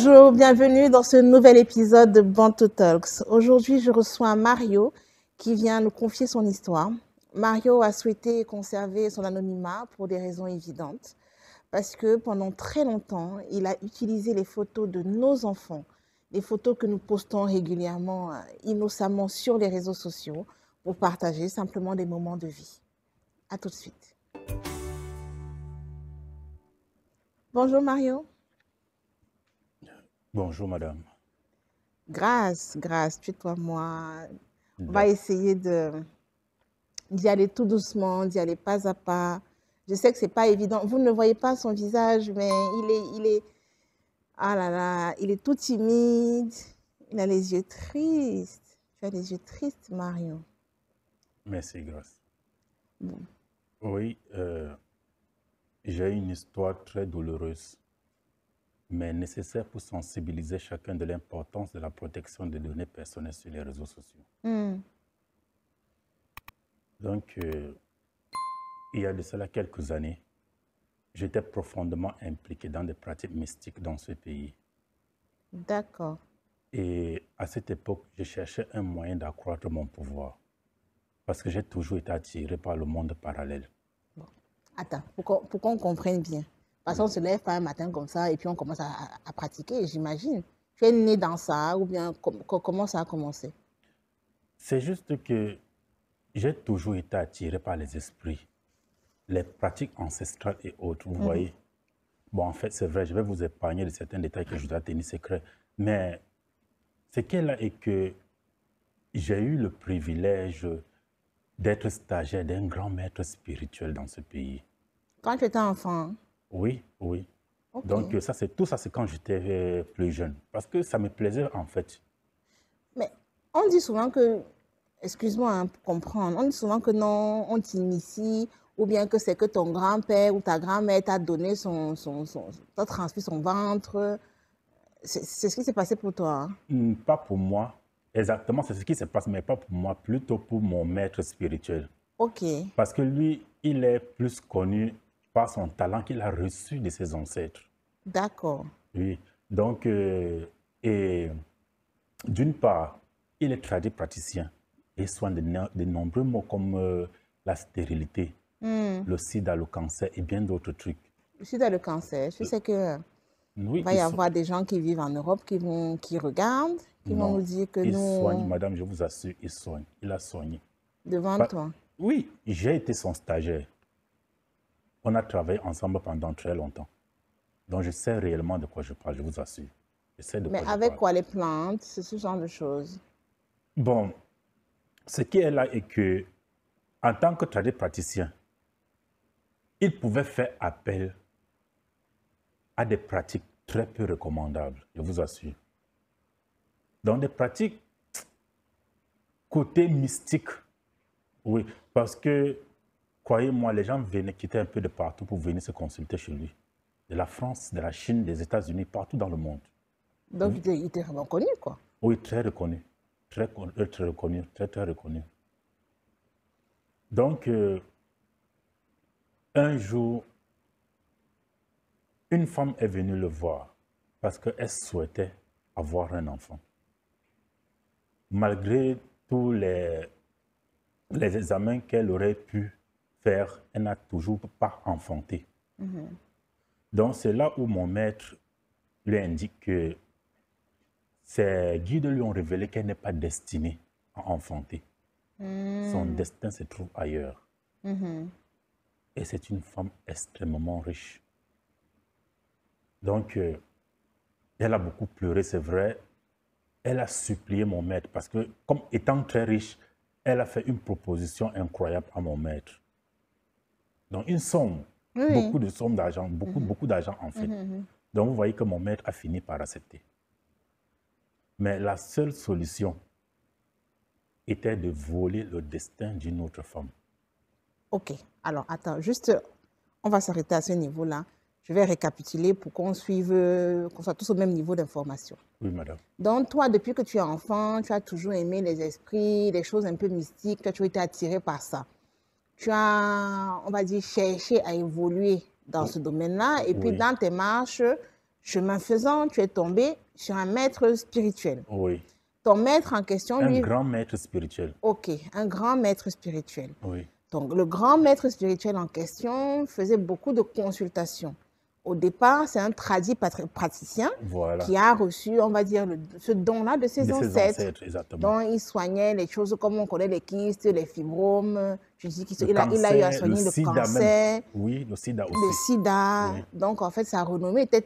Bonjour, bienvenue dans ce nouvel épisode de Bantu Talks. Aujourd'hui, je reçois Mario qui vient nous confier son histoire. Mario a souhaité conserver son anonymat pour des raisons évidentes, parce que pendant très longtemps, il a utilisé les photos de nos enfants, les photos que nous postons régulièrement, innocemment sur les réseaux sociaux, pour partager simplement des moments de vie. À tout de suite. Bonjour Mario. Bonjour madame. Grâce, tutoie-moi. On va essayer d'y aller tout doucement, d'y aller pas à pas. Je sais que c'est pas évident. Vous ne voyez pas son visage, mais ah là là, il est tout timide. Il a les yeux tristes. Tu as les yeux tristes, Mario. Merci, Grâce. Bon. Oui, j'ai une histoire très douloureuse, mais nécessaire pour sensibiliser chacun de l'importance de la protection des données personnelles sur les réseaux sociaux. Donc, il y a de cela quelques années, j'étais profondément impliqué dans des pratiques mystiques dans ce pays. D'accord. Et à cette époque, je cherchais un moyen d'accroître mon pouvoir, parce que j'ai toujours été attiré par le monde parallèle. Bon. Attends, pour qu'on comprenne bien. Parce qu'on se lève pas un matin comme ça et puis on commence à pratiquer, j'imagine. Tu es né dans ça ou bien comment ça a commencé? C'est juste que j'ai toujours été attiré par les esprits, les pratiques ancestrales et autres, vous voyez. Bon, en fait, c'est vrai, je vais vous épargner de certains détails que je dois tenir secrets, mais ce qui est là est que j'ai eu le privilège d'être stagiaire d'un grand maître spirituel dans ce pays. Quand tu étais enfant? Oui, oui. Okay. Donc, tout ça, c'est quand j'étais plus jeune, parce que ça me plaisait en fait. Mais on dit souvent que, excuse-moi hein, pour comprendre, on dit souvent que non, on t'initie, ou bien que c'est que ton grand-père ou ta grand-mère t'a donné t'a transmis son ventre. C'est ce qui s'est passé pour toi. Hein? Pas pour moi. Exactement, c'est ce qui se passe, mais pas pour moi, plutôt pour mon maître spirituel. Ok. Parce que lui, il est plus connu par son talent qu'il a reçu de ses ancêtres. D'accord. Oui. Donc, et d'une part, il est praticien et soigne de nombreux maux comme la stérilité, le sida, le cancer et bien d'autres trucs. Le sida, le cancer, je sais que oui, il va y avoir des gens qui vivent en Europe qui regardent, qui vont nous dire que il nous... soigne, madame, je vous assure, il soigne. Il a soigné. Devant toi? Oui, j'ai été son stagiaire. On a travaillé ensemble pendant très longtemps. Donc, je sais réellement de quoi je parle, je vous assure. Je sais de Mais quoi avec je parle. quoi les plantes, c'est ce genre de choses? Bon, ce qui est là est que, en tant que praticien, il pouvait faire appel à des pratiques très peu recommandables, je vous assure. Dans des pratiques côté mystique, oui, parce que, croyez-moi, les gens venaient quitter un peu de partout pour venir se consulter chez lui. De la France, de la Chine, des États-Unis, partout dans le monde. Donc, il était reconnu, quoi? Oui, très reconnu. Très reconnu, très reconnu. Donc, un jour, une femme est venue le voir parce qu'elle souhaitait avoir un enfant. Malgré tous les examens qu'elle aurait pu faire, elle n'a toujours pas enfanté. Donc, c'est là où mon maître lui indique que ses guides lui ont révélé qu'elle n'est pas destinée à enfanter. Son destin se trouve ailleurs. Et c'est une femme extrêmement riche. Donc, elle a beaucoup pleuré, c'est vrai. Elle a supplié mon maître parce que, comme étant très riche, elle a fait une proposition incroyable à mon maître. Donc, une somme, beaucoup de sommes d'argent, beaucoup d'argent en fait. Donc, vous voyez que mon maître a fini par accepter. Mais la seule solution était de voler le destin d'une autre femme. Ok, alors attends, juste, on va s'arrêter à ce niveau-là. Je vais récapituler pour qu'on suive, qu'on soit tous au même niveau d'information. Oui, madame. Donc, toi, depuis que tu es enfant, tu as toujours aimé les esprits, les choses un peu mystiques, tu as toujours été attiré par ça. Tu as, on va dire, cherché à évoluer dans ce domaine-là. Et puis, dans tes marches, Chemin faisant, tu es tombé sur un maître spirituel. Oui. Ton maître en question, Un lui... grand maître spirituel. Ok, un grand maître spirituel. Oui. Donc, le grand maître spirituel en question faisait beaucoup de consultations. Au départ, c'est un tradit praticien Voilà. qui a reçu, on va dire, ce don-là de ses ancêtres. Exactement. Donc, il soignait les choses comme on connaît les kystes, les fibromes. Je dis il a eu à soigner le cancer. Même. Oui, le sida aussi. Le sida. Oui. Donc, en fait, sa renommée était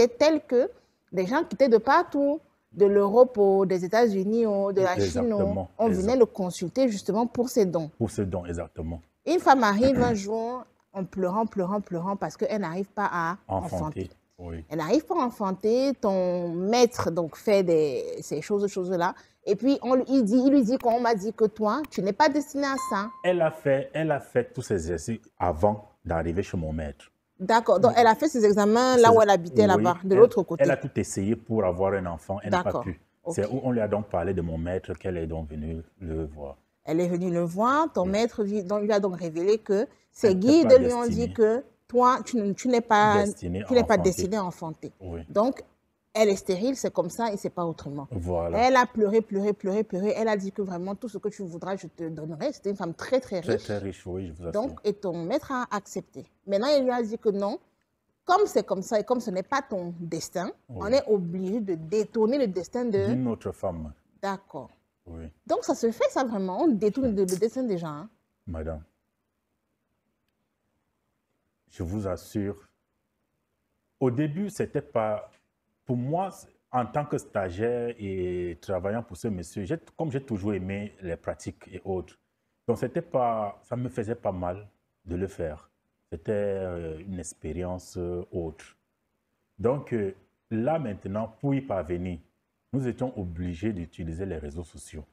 telle que des gens qui étaient de partout, de l'Europe, des États-Unis, de la Chine, on venait le consulter justement pour ses dons. Pour ses dons, exactement. Une femme arrive un jour en pleurant parce qu'elle n'arrive pas à enfanter. Oui. Elle n'arrive pas à enfanter. Ton maître donc fait ces choses-là. Et puis, il lui dit qu'on m'a dit que toi, tu n'es pas destiné à ça. Elle a fait tous ces exercices avant d'arriver chez mon maître. D'accord. Donc, elle a fait ses examens là où elle habitait, là-bas, de l'autre côté. Elle a tout essayé pour avoir un enfant. Elle n'a pas pu. C'est où on lui a donc parlé de mon maître qu'elle est donc venue le voir. Elle est venue le voir. Ton maître lui a donc révélé que ses guides lui ont dit que toi, tu n'es pas destiné à enfanter. Oui. Donc, elle est stérile, c'est comme ça et c'est pas autrement. Voilà. Elle a pleuré. Elle a dit que vraiment tout ce que tu voudras, je te donnerai. C'était une femme très, très riche. Très riche, oui, je vous assure. Donc, et ton maître a accepté. Maintenant, il lui a dit que non, comme c'est comme ça et comme ce n'est pas ton destin, on est obligé de détourner le destin d'une autre femme. D'accord. Oui. Donc, ça se fait, ça vraiment. On détourne le destin des gens. Hein? Madame, je vous assure, au début, c'était pas... Pour moi, en tant que stagiaire et travaillant pour ce monsieur, comme j'ai toujours aimé les pratiques et autres, donc ça me faisait pas mal de le faire. C'était une expérience autre. Donc là maintenant, pour y parvenir, nous étions obligés d'utiliser les réseaux sociaux.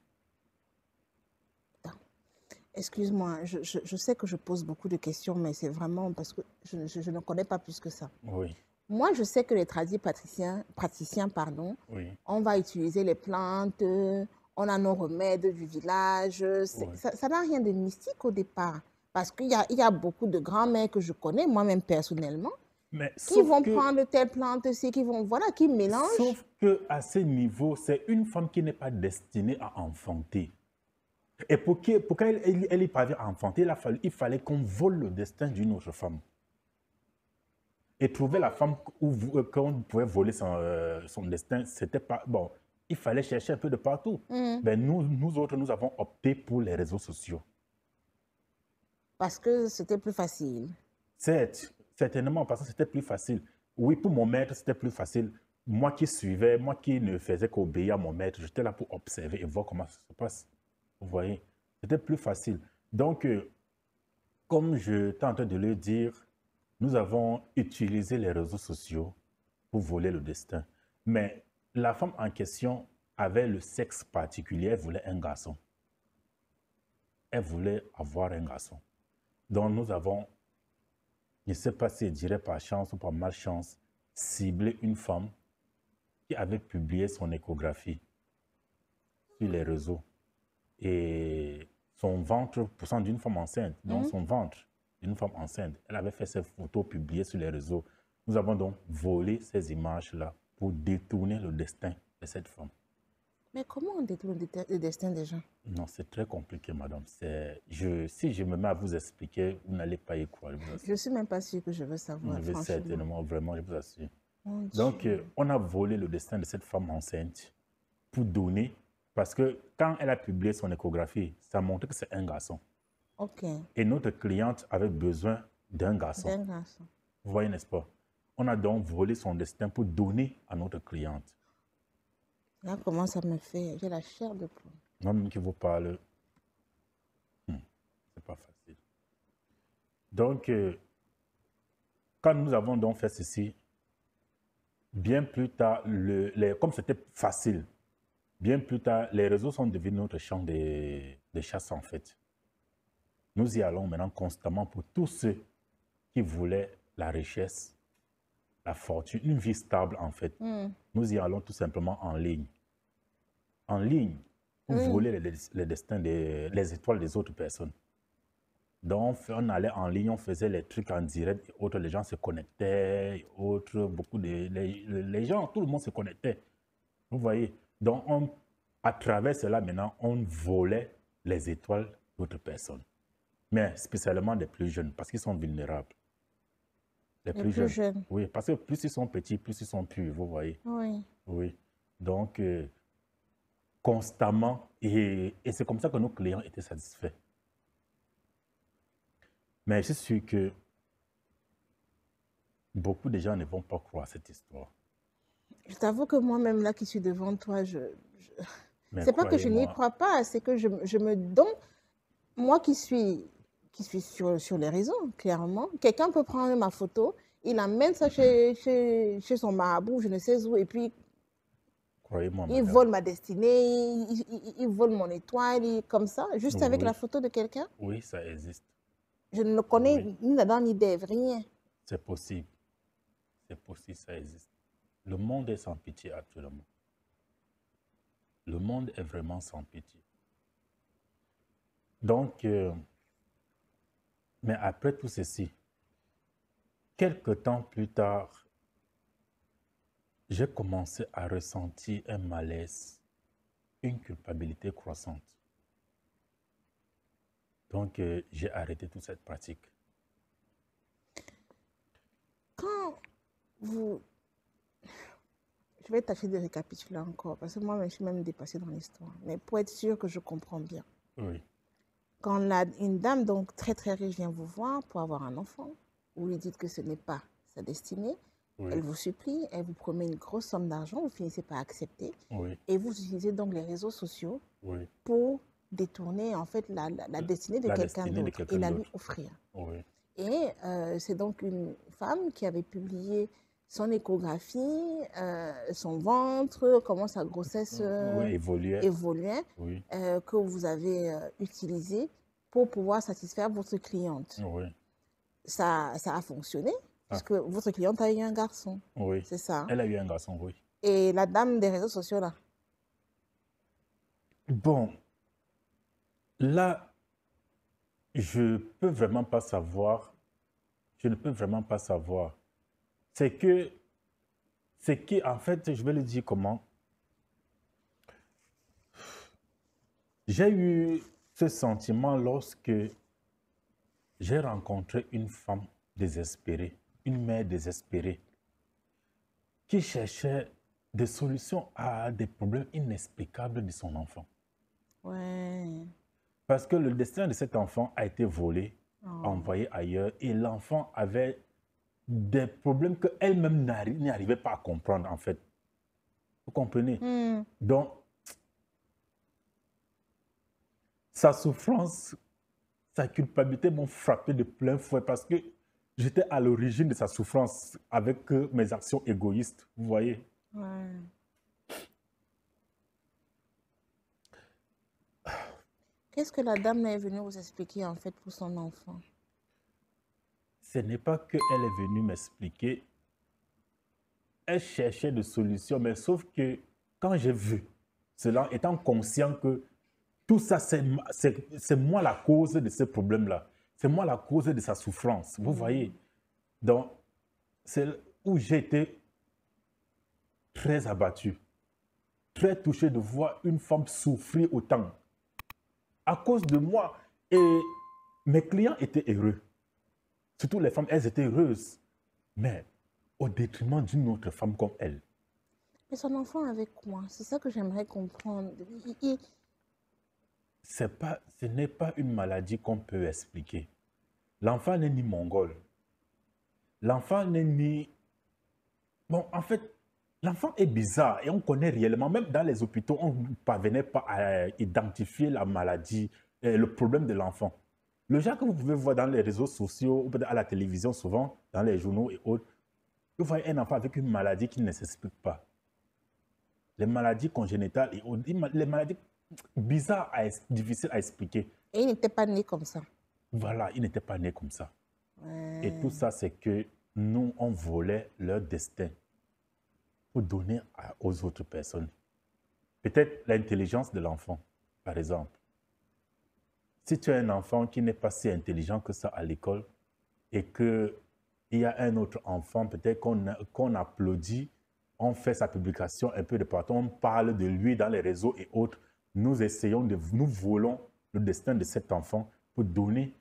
Excuse-moi, je sais que je pose beaucoup de questions, mais c'est vraiment parce que je ne connais pas plus que ça. Oui. Moi, je sais que les tradis praticiens, oui. On va utiliser les plantes, on a nos remèdes du village. Oui. Ça n'a rien de mystique au départ. Parce qu'il y a beaucoup de grands-mères que je connais, moi-même personnellement, qui vont prendre telle plante-ci, qui mélangent. Sauf qu'à ce niveau, c'est une femme qui n'est pas destinée à enfanter. Et pour qu'elle y parvienne à enfanter, il fallait qu'on vole le destin d'une autre femme. Et trouver la femme qu'on pouvait voler son destin, c'était pas... Bon, il fallait chercher un peu de partout. Ben nous autres, nous avons opté pour les réseaux sociaux. Parce que c'était plus facile. Certainement, parce que c'était plus facile. Oui, pour mon maître, c'était plus facile. Moi qui suivais, moi qui ne faisais qu'obéir à mon maître, j'étais là pour observer et voir comment ça se passe. Vous voyez, c'était plus facile. Donc, comme je suis en train de le dire, nous avons utilisé les réseaux sociaux pour voler le destin. Mais la femme en question avait le sexe particulier, elle voulait un garçon. Elle voulait avoir un garçon. Donc nous avons, je ne sais pas si je dirais par chance ou par malchance, ciblé une femme qui avait publié son échographie sur les réseaux. Et son ventre, poussant d'une femme enceinte, donc son ventre d'une femme enceinte, elle avait fait ses photos publiées sur les réseaux. Nous avons donc volé ces images-là pour détourner le destin de cette femme. Mais comment on détourne le destin des gens? Non, c'est très compliqué, madame. Si je me mets à vous expliquer, vous n'allez pas y croire. Je ne suis même pas sûre que je veux savoir, je veux certainement, vraiment, je vous assure. Oh, donc, on a volé le destin de cette femme enceinte pour donner, parce que quand elle a publié son échographie, ça montrait que c'est un garçon. Ok. Et notre cliente avait besoin d'un garçon. D'un garçon. Vous voyez, n'est-ce pas? On a donc volé son destin pour donner à notre cliente. Là, comment ça me fait? J'ai la chair de poule. Moi-même qui vous parle, c'est pas facile. Donc, quand nous avons donc fait ceci, bien plus tard, comme c'était facile, bien plus tard, les réseaux sont devenus notre champ de chasse en fait. Nous y allons maintenant constamment pour tous ceux qui voulaient la richesse, la fortune, une vie stable en fait. Nous y allons tout simplement en ligne. En ligne, pour voler les destins, les étoiles des autres personnes. Donc, on allait en ligne, on faisait les trucs en direct et autres, les gens se connectaient, et autres, les gens, tout le monde se connectait. Vous voyez? Donc, à travers cela, maintenant, on volait les étoiles d'autres personnes. Mais spécialement des plus jeunes, parce qu'ils sont vulnérables. Les Les plus plus jeunes. jeunes. Oui, parce que plus ils sont petits, plus ils sont purs, vous voyez. Oui. Oui. Donc, constamment, et c'est comme ça que nos clients étaient satisfaits. Mais je suis sûr que beaucoup de gens ne vont pas croire cette histoire. Je t'avoue que moi-même, là, qui suis devant toi, Mais c'est pas que je n'y croyez-moi, crois pas, c'est que je me donne, moi qui suis sur les réseaux, clairement, quelqu'un peut prendre ma photo, il amène ça chez son marabout, je ne sais où, et puis croyez-moi, il madame. vole ma destinée, il vole mon étoile, comme ça, juste avec la Oui, photo de quelqu'un. oui, ça existe. Je ne le connais Oui, ni d'Adam ni d'Ève, rien. c'est possible. C'est possible, ça existe. Le monde est sans pitié actuellement. Le monde est vraiment sans pitié. Donc, mais après tout ceci, quelque temps plus tard, j'ai commencé à ressentir un malaise, une culpabilité croissante. Donc, j'ai arrêté toute cette pratique. Quand vous... Je vais tâcher de récapituler encore, parce que moi, je suis même dépassée dans l'histoire. Mais pour être sûr que je comprends bien. Oui, Quand une dame donc très très riche vient vous voir pour avoir un enfant, vous lui dites que ce n'est pas sa destinée, elle oui, vous supplie, elle vous promet une grosse somme d'argent, vous finissez par accepter, oui, et vous utilisez donc les réseaux sociaux oui. pour détourner en fait la destinée de La quelqu'un destinée de d'autre et quelqu'un la lui d'autre. offrir. Oui, Et c'est donc une femme qui avait publié son échographie, son ventre, comment sa grossesse oui, évoluait. évoluait, Oui, que vous avez utilisé pour pouvoir satisfaire votre cliente. oui. Ça a fonctionné, Ah, puisque votre cliente a eu un garçon. oui. C'est ça, hein? Elle a eu un garçon, oui. Et la dame des réseaux sociaux, là, Bon, là, je peux vraiment pas savoir. Je ne peux vraiment pas savoir. C'est que, en fait, je vais le dire comment. J'ai eu ce sentiment lorsque j'ai rencontré une femme désespérée, une mère désespérée, qui cherchait des solutions à des problèmes inexplicables de son enfant. ouais. Parce que le destin de cet enfant a été volé, Oh. envoyé ailleurs, et l'enfant avait des problèmes qu'elle-même n'arrivait pas à comprendre, en fait. Vous comprenez? Hmm. Donc, sa souffrance, sa culpabilité m'ont frappé de plein fouet parce que j'étais à l'origine de sa souffrance avec mes actions égoïstes, vous voyez. Ouais. Qu'est-ce que la dame est venue vous expliquer en fait pour son enfant? Ce n'est pas qu'elle est venue m'expliquer, elle cherchait des solutions, mais sauf que quand j'ai vu cela, étant conscient que tout ça, c'est moi la cause de ce problème-là, c'est moi la cause de sa souffrance, vous voyez. Donc, c'est où j'ai été très abattu, très touché de voir une femme souffrir autant à cause de moi. Et mes clients étaient heureux. Surtout les femmes, elles étaient heureuses. Mais au détriment d'une autre femme comme elle. Mais son enfant avec quoi? C'est ça que j'aimerais comprendre. Ce n'est pas une maladie qu'on peut expliquer. L'enfant n'est ni mongol. L'enfant n'est ni... Bon, en fait, l'enfant est bizarre et on connaît réellement, même dans les hôpitaux, on ne parvenait pas à identifier la maladie, le problème de l'enfant. Le genre que vous pouvez voir dans les réseaux sociaux, ou peut-être à la télévision souvent, dans les journaux et autres, vous voyez un enfant avec une maladie qui ne s'explique pas. Les maladies congénitales et autres, les maladies bizarres, difficiles à expliquer. Et il n'était pas né comme ça. Voilà, ils n'étaient pas nés comme ça. Et Ouais. tout ça, c'est que nous, on volait leur destin pour donner aux autres personnes. Peut-être l'intelligence de l'enfant, par exemple. Si tu as un enfant qui n'est pas si intelligent que ça à l'école et qu'il y a un autre enfant, peut-être qu'on applaudit, on fait sa publication un peu de partout, on parle de lui dans les réseaux et autres, nous volons le destin de cet enfant pour donner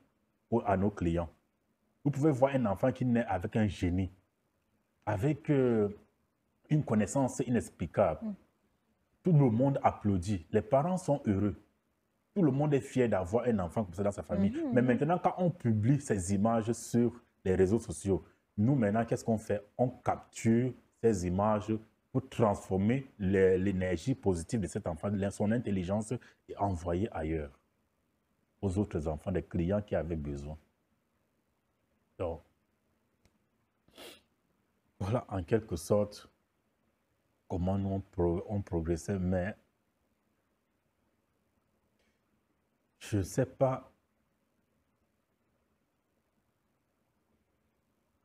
à nos clients. Vous pouvez voir un enfant qui naît avec un génie, avec une connaissance inexplicable. Tout le monde applaudit, les parents sont heureux. Tout le monde est fier d'avoir un enfant comme ça dans sa famille. Mais maintenant, quand on publie ces images sur les réseaux sociaux, nous, maintenant, qu'est-ce qu'on fait? On capture ces images pour transformer l'énergie positive de cet enfant, son intelligence, et envoyer ailleurs, aux autres enfants, des clients qui avaient besoin. Donc, voilà en quelque sorte comment nous on progressait, mais je ne sais pas.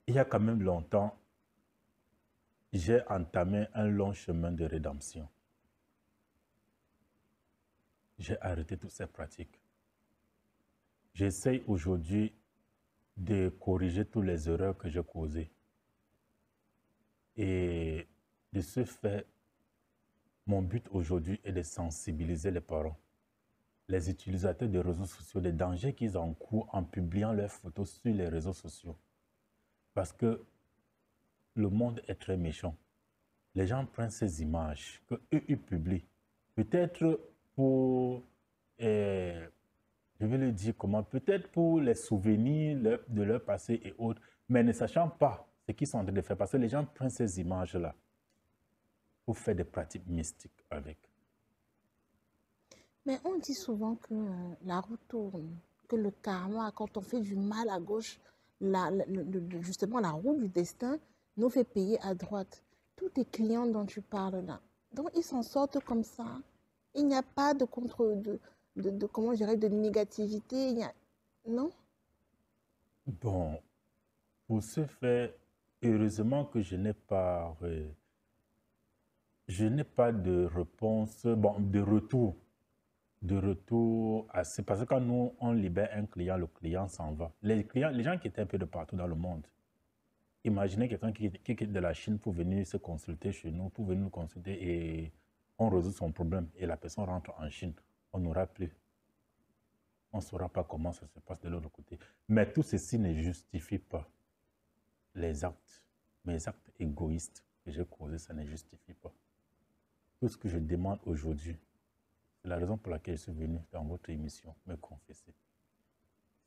Il y a quand même longtemps, j'ai entamé un long chemin de rédemption. J'ai arrêté toutes ces pratiques. J'essaye aujourd'hui de corriger toutes les erreurs que j'ai causées. Et de ce fait, mon but aujourd'hui est de sensibiliser les parents, les utilisateurs des réseaux sociaux, les dangers qu'ils encourent en publiant leurs photos sur les réseaux sociaux. Parce que le monde est très méchant. Les gens prennent ces images qu'eux, ils publient. Peut-être pour, je vais le dire comment, peut-être pour les souvenirs de leur passé et autres, mais ne sachant pas ce qu'ils sont en train de faire. Parce que les gens prennent ces images-là pour faire des pratiques mystiques avec. Mais on dit souvent que la roue tourne, que le karma, quand on fait du mal à gauche, justement la roue du destin nous fait payer à droite. Tous tes clients dont tu parles là, donc ils s'en sortent comme ça. Il n'y a pas de comment je dirais, de négativité. Non? Bon, pour ce faire, heureusement que je n'ai pas de réponse, bon, de retour assez. Parce que quand nous, on libère un client, le client s'en va. Les gens qui étaient un peu de partout dans le monde, imaginez quelqu'un qui quitte de la Chine pour venir se consulter chez nous, pour venir nous consulter et on résout son problème et la personne rentre en Chine. On n'aura plus. On ne saura pas comment ça se passe de l'autre côté. Mais tout ceci ne justifie pas les actes, mes actes égoïstes que j'ai causés, ça ne justifie pas. Tout ce que je demande aujourd'hui, c'est la raison pour laquelle je suis venu dans votre émission me confesser.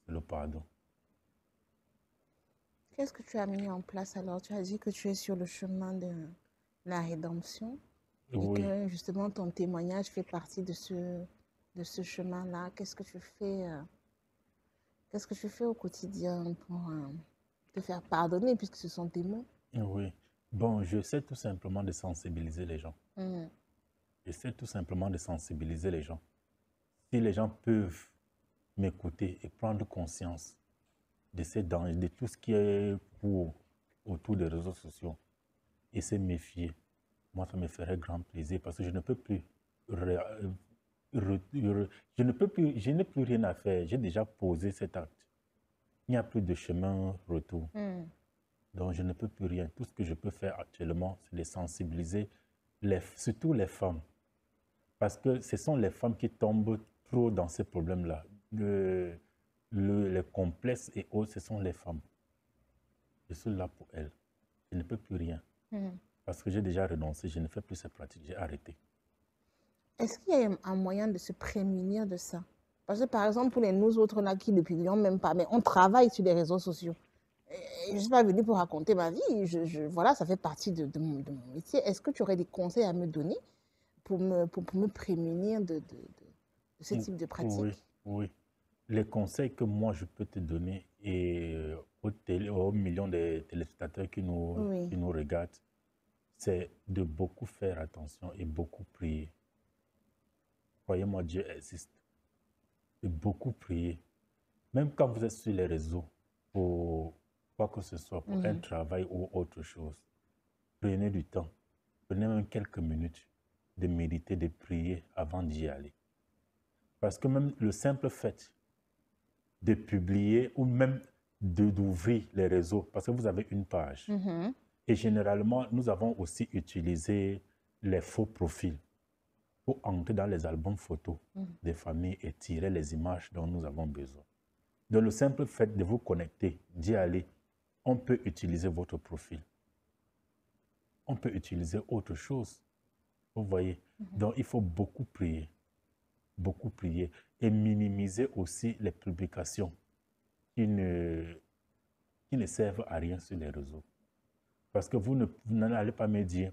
C'est le pardon. Qu'est-ce que tu as mis en place alors? Tu as dit que tu es sur le chemin de la rédemption et Oui. que justement ton témoignage fait partie de ce chemin-là. Qu'est-ce que tu fais au quotidien pour te faire pardonner puisque ce sont tes mots? Oui. Bon, j'essaie tout simplement de sensibiliser les gens. J'essaie tout simplement de sensibiliser les gens. Si les gens peuvent m'écouter et prendre conscience de ces dangers, de tout ce qui est autour des réseaux sociaux et se méfier, moi, ça me ferait grand plaisir parce que je ne peux plus, je n'ai plus rien à faire. J'ai déjà posé cet acte. Il n'y a plus de chemin retour. Donc, je ne peux plus rien. Tout ce que je peux faire actuellement, c'est de sensibiliser surtout les femmes. Parce que ce sont les femmes qui tombent trop dans ces problèmes-là. Les complexes et autres, ce sont les femmes. Je suis là pour elles. Je ne peux plus rien. Parce que j'ai déjà renoncé, je ne fais plus ces pratiques, j'ai arrêté. Est-ce qu'il y a un moyen de se prémunir de ça? Parce que par exemple, pour nous autres là qui ne publions même pas, mais on travaille sur les réseaux sociaux. Je ne suis pas venue pour raconter ma vie. Voilà, ça fait partie de mon métier. Est-ce que tu aurais des conseils à me donner pour me prémunir de ce type de pratique? Oui, oui. Les conseils que moi je peux te donner et aux millions de téléspectateurs qui nous regardent, c'est de beaucoup faire attention et beaucoup prier. Croyez-moi, Dieu existe. De beaucoup prier. Même quand vous êtes sur les réseaux, pour quoi que ce soit, pour un travail ou autre chose, prenez du temps. Prenez même quelques minutes de méditer, de prier avant d'y aller. Parce que même le simple fait de publier ou même d'ouvrir les réseaux parce que vous avez une page. Et généralement, nous avons aussi utilisé les faux profils pour entrer dans les albums photos des familles et tirer les images dont nous avons besoin. Donc, le simple fait de vous connecter, d'y aller, on peut utiliser votre profil. On peut utiliser autre chose. Vous voyez? Donc, il faut beaucoup prier et minimiser aussi les publications qui ne servent à rien sur les réseaux. Parce que vous n'allez pas me dire,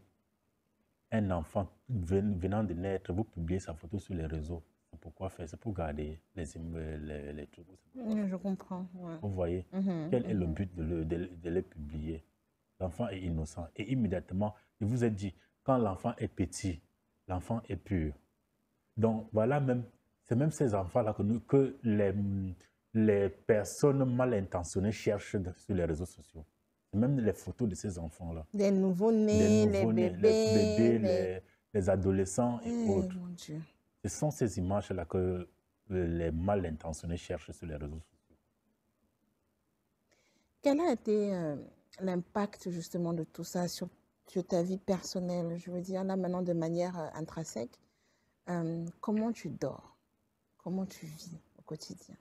un enfant venant de naître, vous publiez sa photo sur les réseaux. C'est pourquoi faire? C'est pour garder les trucs. Je comprends. Ouais. Vous voyez? Quel est le but de les publier? L'enfant est innocent. Et immédiatement, je vous ai dit, quand l'enfant est petit, l'enfant est pur. Donc, voilà, c'est même ces enfants-là que les personnes mal intentionnées cherchent sur les réseaux sociaux. C'est même les photos de ces enfants-là. Des nouveaux-nés, les bébés, les adolescents et autres. Mon Dieu. Ce sont ces images-là que les mal intentionnés cherchent sur les réseaux sociaux. Quel a été l'impact justement de tout ça sur ta vie personnelle? Je veux dire, là maintenant de manière intrinsèque, comment tu dors? Comment tu vis au quotidien?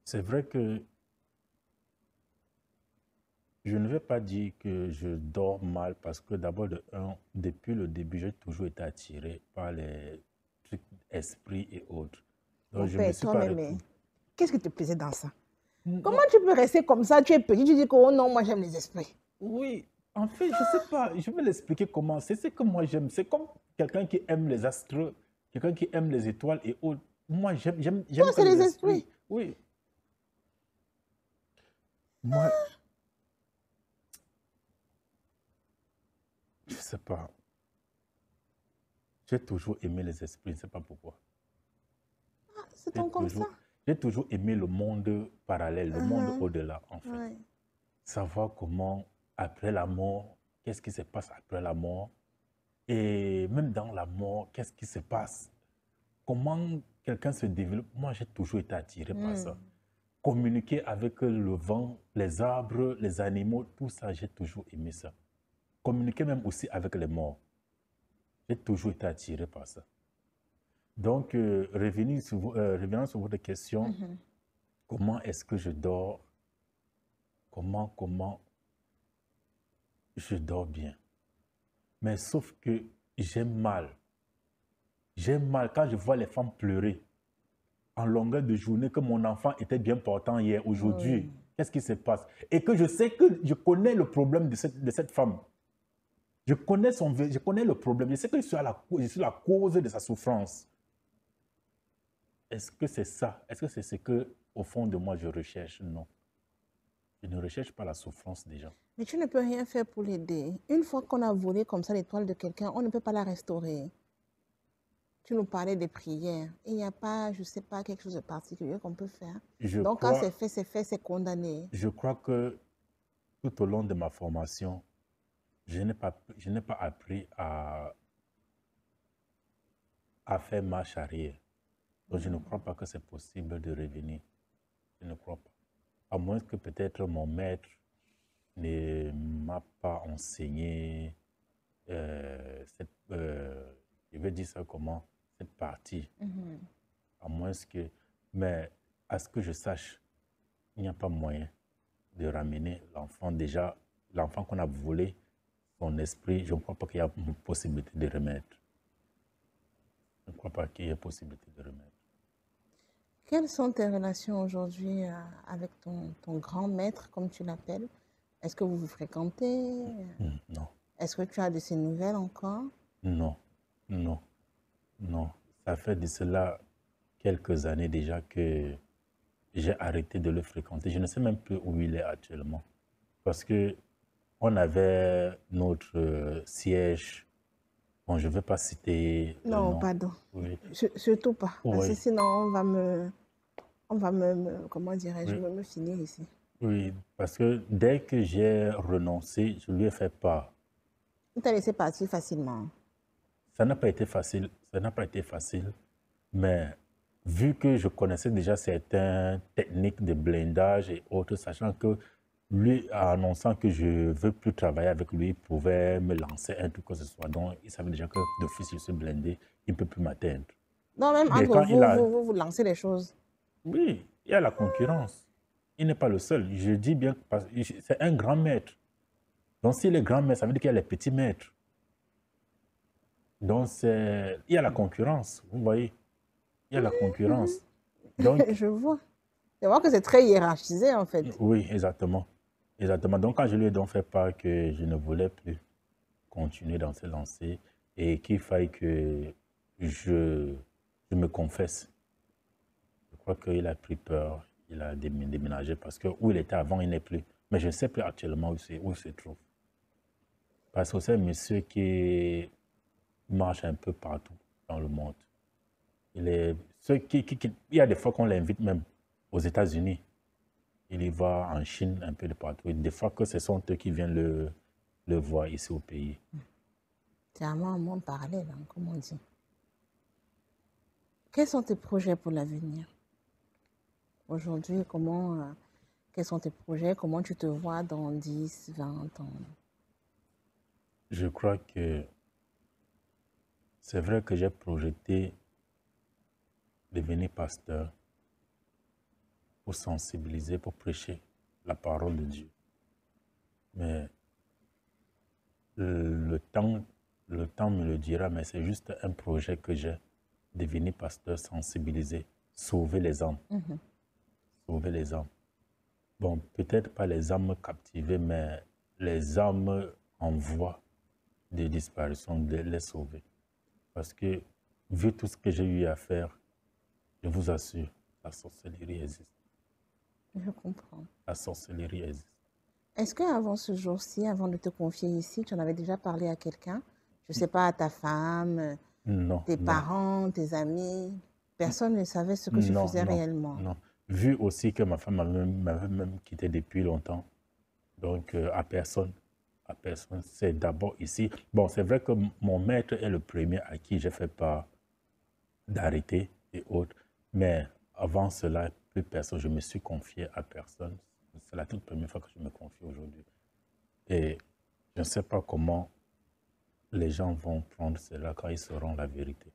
C'est vrai que je ne vais pas dire que je dors mal parce que d'abord, depuis le début, j'ai toujours été attiré par les trucs esprits et autres. Donc, je me suis pas arrêté. Qu'est-ce qui te plaisait dans ça? Comment tu peux rester comme ça? Tu es petit, tu dis que oh non, moi j'aime les esprits. Oui, en fait, je ne sais pas. Je vais l'expliquer comment. C'est ce que moi j'aime. C'est comme quelqu'un qui aime les astres, quelqu'un qui aime les étoiles et autres. Moi, j'aime c'est les esprits. Oui. Moi, je ne sais pas. J'ai toujours aimé les esprits, je ne sais pas pourquoi. Ah, c'est comme ça. J'ai toujours aimé le monde parallèle, le monde au-delà, en fait. Ouais. Savoir comment, après la mort, qu'est-ce qui se passe après la mort. Et même dans la mort, qu'est-ce qui se passe. Comment quelqu'un se développe. Moi, j'ai toujours été attiré par ça. Communiquer avec le vent, les arbres, les animaux, tout ça, j'ai toujours aimé ça. Communiquer même aussi avec les morts. J'ai toujours été attiré par ça. Donc, revenons sur votre question. Comment est-ce que je dors? Comment je dors bien? Mais sauf que j'ai mal. J'ai mal quand je vois les femmes pleurer en longueur de journée que mon enfant était bien portant hier, aujourd'hui. Qu'est-ce qui se passe? Et que je sais que je connais le problème de cette femme. Je connais le problème. Je sais que je suis la cause de sa souffrance. Est-ce que c'est ça? Est-ce que c'est ce que, au fond de moi, je recherche? Non. Je ne recherche pas la souffrance des gens. Mais tu ne peux rien faire pour l'aider. Une fois qu'on a volé comme ça l'étoile de quelqu'un, on ne peut pas la restaurer. Tu nous parlais des prières. Il n'y a pas, je ne sais pas, quelque chose de particulier qu'on peut faire. Donc, quand c'est fait, c'est condamné. Je crois que tout au long de ma formation, je n'ai pas appris à faire marche arrière. Donc, je ne crois pas que c'est possible de revenir. Je ne crois pas. À moins que peut-être mon maître ne m'a pas enseigné je vais dire ça comment, cette partie. À moins que, mais à ce que je sache, il n'y a pas moyen de ramener l'enfant. Déjà, l'enfant qu'on a volé, son esprit, je ne crois pas qu'il y a une possibilité de remettre. Je ne crois pas qu'il y ait possibilité de remettre. Quelles sont tes relations aujourd'hui avec ton grand maître, comme tu l'appelles? Est-ce que vous vous fréquentez? Non. Est-ce que tu as de ses nouvelles encore? Non. Ça fait de cela quelques années déjà que j'ai arrêté de le fréquenter. Je ne sais même plus où il est actuellement. Parce que on avait notre siège. Bon, je ne vais pas citer. Non, pardon. Oui. Surtout pas. Oui. Parce que sinon, on va me comment dirais-je, me finir ici. Oui, parce que dès que j'ai renoncé, je lui ai fait part. Il t'a laissé partir facilement. Ça n'a pas été facile. Mais vu que je connaissais déjà certaines techniques de blindage et autres, sachant que lui, annonçant que je ne veux plus travailler avec lui, il pouvait me lancer un truc que ce soit. Donc, il savait déjà que d'office, je suis blindé, il ne peut plus m'atteindre. Non, même Mais entre quand il vous, a... vous lancez les choses. Oui, il y a la concurrence. Il n'est pas le seul. Je dis bien que c'est un grand maître. Donc, s'il est grand maître, ça veut dire qu'il y a les petits maîtres. Donc, il y a la concurrence, vous voyez. Il y a la concurrence. Donc, Je vois. Je vois que c'est très hiérarchisé, en fait. oui, exactement. Exactement. Donc, quand je lui ai donc fait part que je ne voulais plus continuer dans ces lancers et qu'il faille que je me confesse, je crois qu'il a pris peur. Il a déménagé parce que où il était avant, il n'est plus. Mais je ne sais plus actuellement où il se trouve. Parce que c'est un monsieur qui marche un peu partout dans le monde. Il y a des fois qu'on l'invite même aux États-Unis. Il y va en Chine, un peu de partout. Et des fois que ce sont eux qui viennent le voir ici au pays. C'est vraiment un monde parallèle, hein, comme on dit. Quels sont tes projets pour l'avenir? Aujourd'hui, quels sont tes projets? Comment tu te vois dans 10, 20 ans? Je crois que c'est vrai que j'ai projeté devenir pasteur pour sensibiliser, pour prêcher la parole de Dieu. Mais le temps me le dira, mais c'est juste un projet que j'ai, devenir pasteur, sensibiliser, sauver les âmes. Sauver les âmes. Bon, peut-être pas les âmes captivées, mais les âmes en voie de disparition, de les sauver. Parce que, vu tout ce que j'ai eu à faire, je vous assure, la sorcellerie existe. Je comprends. La sorcellerie existe. Est-ce qu'avant ce jour-ci, avant de te confier ici, tu en avais déjà parlé à quelqu'un? Je ne sais pas, à ta femme, Non, tes non. parents, tes amis? Personne ne savait ce que tu Non, faisais non, réellement. non. Vu aussi que ma femme m'avait même quitté depuis longtemps. Donc, à personne. À personne. C'est d'abord ici. Bon, c'est vrai que mon maître est le premier à qui j'ai fait part d'arrêter et autres. Mais avant cela, plus personne. Je me suis confié à personne. C'est la toute première fois que je me confie aujourd'hui. Et je ne sais pas comment les gens vont prendre cela quand ils sauront la vérité.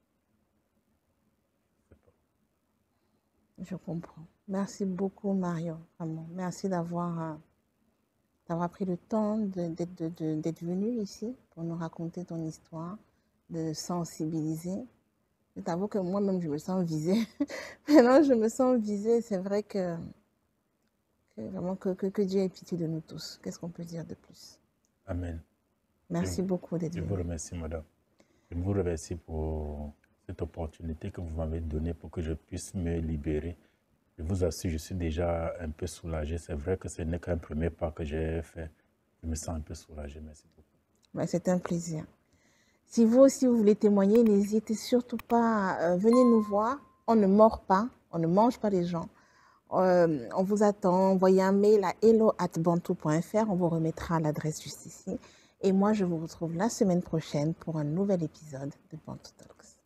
Je comprends. Merci beaucoup, Mario. Vraiment. Merci d'avoir pris le temps d'être venu ici pour nous raconter ton histoire, de sensibiliser. Je t'avoue que moi-même, je me sens visée. Maintenant, je me sens visée. C'est vrai vraiment que Dieu ait pitié de nous tous. Qu'est-ce qu'on peut dire de plus? Amen. Merci beaucoup d'être Je vous venu. remercie, madame. Je vous remercie pour cette opportunité que vous m'avez donnée pour que je puisse me libérer. Je vous assure, je suis déjà un peu soulagé. C'est vrai que ce n'est qu'un premier pas que j'ai fait. Je me sens un peu soulagé. Merci beaucoup. C'est un plaisir. Si vous aussi vous voulez témoigner, n'hésitez surtout pas. Venez nous voir. On ne mord pas, on ne mange pas les gens. On vous attend. Envoyez un mail à hello@bantou.fr. On vous remettra l'adresse juste ici. Et moi, je vous retrouve la semaine prochaine pour un nouvel épisode de Bantou Talks.